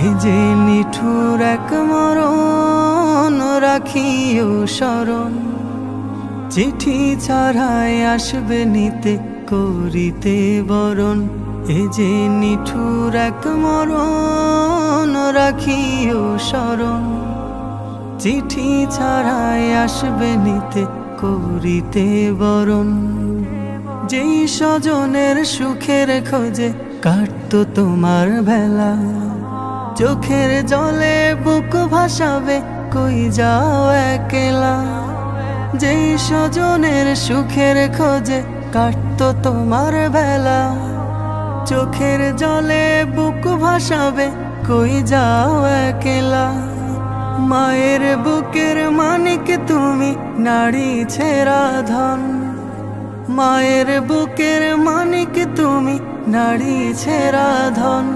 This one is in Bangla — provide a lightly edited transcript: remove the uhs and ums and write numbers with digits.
এই যে নিঠুর এক মরণ রাখিও স্মরণ, চিঠি ছাড়াই আসবে নিতে করিতে বরণ। এই যে নিঠুর এক মরণ রাখিও স্মরণ, চিঠি ছাড়াই আসবে নিতে করিতে বরণ। যেই স্বজনের সুখের খোঁজে কাটতো তোমার বেলা, চোখের জলে বুক ভাসাবে কই যাও একলা। যেই স্বজনের সুখের খোঁজে কাটতো তোমার বেলা, চোখের জলে বুক ভাসাবে কই যাও একলা। মায়ের বুকের মানিক তুমি নারী ছেঁড়া ধন, মায়ের বুকের মানিক তুমি নারী ছেঁড়া ধন।